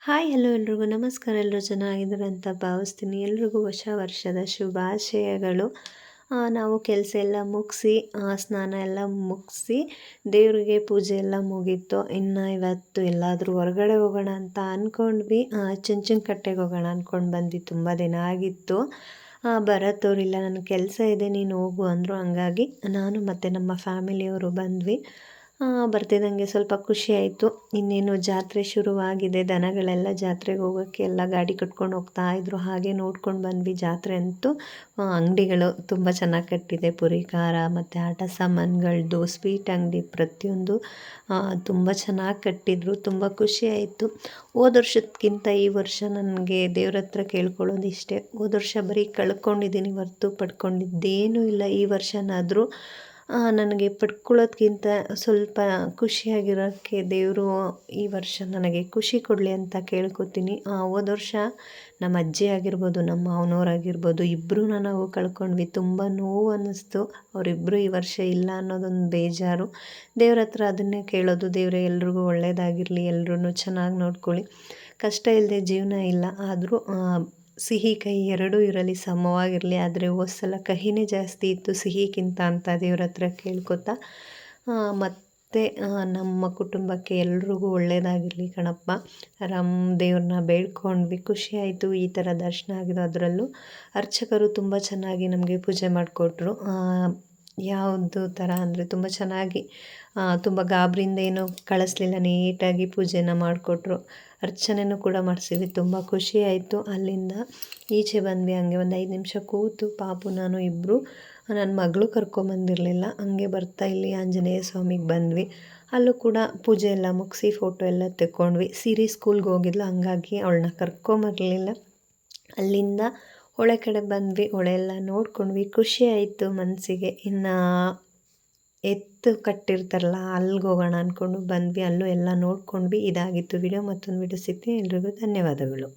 Hi hello ಎಲ್ರಿಗೂ ನಮಸ್ಕಾರ. ಎಲ್ಲರೂ ಚೆನ್ನಾಗಿದ್ದಾರೆ ಅಂತ ಭಾವಿಸ್ತೀನಿ. ಎಲ್ರಿಗೂ ಹೊಸ ವರ್ಷದ ಶುಭಾಶಯಗಳು. ನಾವು ಕೆಲಸ ಎಲ್ಲ ಮುಗಿಸಿ ಸ್ನಾನ ಎಲ್ಲ ಮುಗಿಸಿ ದೇವರಿಗೆ ಪೂಜೆ ಎಲ್ಲ ಮುಗೀತು. ಇನ್ನು ಇವತ್ತು ಎಲ್ಲಾದರೂ ಹೊರಗಡೆ ಹೋಗೋಣ ಅಂತ ಅಂದ್ಕೊಂಡ್ವಿ. ಚುಂಚನಕಟ್ಟೆಗೆ ಹೋಗೋಣ ಅಂದ್ಕೊಂಡು ಬಂದ್ವಿ. ತುಂಬ ದಿನ ಆಗಿತ್ತು. ಬರೋತ್ತವ್ರಿಲ್ಲ, ನನ್ನ ಕೆಲಸ ಇದೆ ನೀನು ಹೋಗು ಅಂದರು. ಹಂಗಾಗಿ ನಾನು ಮತ್ತು ನಮ್ಮ ಫ್ಯಾಮಿಲಿಯವರು ಬಂದ್ವಿ. ಬರ್ತಿದ್ದಂಗೆ ಸ್ವಲ್ಪ ಖುಷಿ ಆಯಿತು. ಇನ್ನೇನು ಜಾತ್ರೆ ಶುರುವಾಗಿದೆ, ದನಗಳೆಲ್ಲ ಜಾತ್ರೆಗೆ ಹೋಗೋಕ್ಕೆ ಎಲ್ಲ ಗಾಡಿ ಕಟ್ಕೊಂಡು ಹೋಗ್ತಾಯಿದ್ರು. ಹಾಗೆ ನೋಡ್ಕೊಂಡು ಬಂದ್ವಿ. ಜಾತ್ರೆ ಅಂತೂ ಅಂಗಡಿಗಳು ತುಂಬ ಚೆನ್ನಾಗಿ ಕಟ್ಟಿದೆ. ಪುರಿ ಖಾರ ಮತ್ತು ಆಟ ಸಾಮಾನುಗಳದ್ದು, ಸ್ವೀಟ್ ಅಂಗಡಿ ಪ್ರತಿಯೊಂದು ತುಂಬ ಚೆನ್ನಾಗಿ ಕಟ್ಟಿದ್ರು. ತುಂಬ ಖುಷಿ ಆಯಿತು. ಹೋದ ವರ್ಷಕ್ಕಿಂತ ಈ ವರ್ಷ ನನಗೆ ದೇವ್ರ ಹತ್ರ ಕೇಳ್ಕೊಳ್ಳೋದು ಇಷ್ಟೇ. ಹೋದ ವರ್ಷ ಬರೀ ಕಳ್ಕೊಂಡಿದ್ದೀನಿ ಹೊರ್ತು ಪಡ್ಕೊಂಡಿದ್ದೇನೂ ಇಲ್ಲ. ಈ ವರ್ಷನಾದರೂ ನನಗೆ ಪಡ್ಕೊಳ್ಳೋದ್ಕಿಂತ ಸ್ವಲ್ಪ ಖುಷಿಯಾಗಿರೋಕ್ಕೆ ದೇವರು ಈ ವರ್ಷ ನನಗೆ ಖುಷಿ ಕೊಡಲಿ ಅಂತ ಕೇಳ್ಕೊತೀನಿ. ಹೋದ ವರ್ಷ ನಮ್ಮ ಅಜ್ಜಿ ಆಗಿರ್ಬೋದು, ನಮ್ಮ ಮಾವನವ್ರಾಗಿರ್ಬೋದು, ಇಬ್ಬರೂ ನಾವು ಕಳ್ಕೊಂಡ್ವಿ. ತುಂಬ ನೋವು ಅನ್ನಿಸ್ತು. ಅವರಿಬ್ಬರು ಈ ವರ್ಷ ಇಲ್ಲ ಅನ್ನೋದೊಂದು ಬೇಜಾರು. ದೇವ್ರ ಹತ್ರ ಅದನ್ನೇ ಕೇಳೋದು, ದೇವರೇ ಎಲ್ರಿಗೂ ಒಳ್ಳೆಯದಾಗಿರಲಿ, ಎಲ್ಲರೂ ಚೆನ್ನಾಗಿ ನೋಡ್ಕೊಳ್ಳಿ. ಕಷ್ಟ ಇಲ್ಲದೆ ಜೀವನ ಇಲ್ಲ, ಆದರೂ ಸಿಹಿ ಕಹಿ ಎರಡೂ ಇರಲಿ, ಸಮವಾಗಿರಲಿ. ಆದರೆ ಹೋದ ಸಲ ಕಹಿನೇ ಜಾಸ್ತಿ ಇತ್ತು ಸಿಹಿಗಿಂತ ಅಂತ ದೇವ್ರ ಹತ್ರ ಕೇಳ್ಕೊತಾ ಮತ್ತು ನಮ್ಮ ಕುಟುಂಬಕ್ಕೆ ಎಲ್ರಿಗೂ ಒಳ್ಳೆಯದಾಗಿರಲಿ ಕಣಪ್ಪ ದೇವ್ರನ್ನ ಬೇಡ್ಕೊಂಡ್ವಿ. ಖುಷಿ ಆಯಿತು ಈ ಥರ ದರ್ಶನ ಆಗಿದ್ದು. ಅದರಲ್ಲೂ ಅರ್ಚಕರು ತುಂಬ ಚೆನ್ನಾಗಿ ನಮಗೆ ಪೂಜೆ ಮಾಡಿಕೊಟ್ರು. ಯಾವುದು ಥರ ಅಂದರೆ ತುಂಬ ಚೆನ್ನಾಗಿ, ತುಂಬ ಗಾಬರಿಯಿಂದ ಏನೂ ಕಳಿಸ್ಲಿಲ್ಲ, ನೀಟಾಗಿ ಪೂಜೆನ ಮಾಡಿಕೊಟ್ರು. ಅರ್ಚನೆಯೂ ಕೂಡ ಮಾಡಿಸಿದ್ವಿ. ತುಂಬ ಖುಷಿ ಆಯಿತು. ಅಲ್ಲಿಂದ ಈಚೆ ಬಂದ್ವಿ. ಹಂಗೆ ಒಂದು 5 ನಿಮಿಷ ಕೂತು ಪಾಪು ನಾನು ಇಬ್ಬರು, ನನ್ನ ಮಗಳು ಕರ್ಕೊಂಬಂದಿರಲಿಲ್ಲ, ಹಂಗೆ ಬರ್ತಾ ಇಲ್ಲಿ ಆಂಜನೇಯ ಸ್ವಾಮಿಗೆ ಬಂದ್ವಿ. ಅಲ್ಲೂ ಕೂಡ ಪೂಜೆ ಎಲ್ಲ ಮುಗಿಸಿ ಫೋಟೋ ಎಲ್ಲ ತೆಕ್ಕೊಂಡ್ವಿ. ಸಿರಿ ಸ್ಕೂಲ್ಗೆ ಹೋಗಿದ್ಲು, ಹಂಗಾಗಿ ಅವಳನ್ನ ಕರ್ಕೊಂಬರಲಿಲ್ಲ. ಅಲ್ಲಿಂದ ಹೊಳೆ ಕಡೆ ಬಂದ್ವಿ. ಹೊಳೆ ಎಲ್ಲ ನೋಡ್ಕೊಂಡ್ವಿ. ಖುಷಿ ಆಯಿತು ಮನಸ್ಸಿಗೆ. ಇನ್ನು ಎತ್ತು ಕಟ್ಟಿರ್ತಾರಲ್ಲ ಅಲ್ಲಿಗೆ ಹೋಗೋಣ ಅಂದ್ಕೊಂಡು ಬಂದ್ವಿ. ಅಲ್ಲೂ ಎಲ್ಲ ನೋಡ್ಕೊಂಡ್ವಿ. ಇದಾಗಿತ್ತು ವಿಡಿಯೋ. ಮತ್ತೊಂದು ವಿಡಿಯೋ ಸಿಗ್ತೀನಿ. ಎಲ್ರಿಗೂ ಧನ್ಯವಾದಗಳು.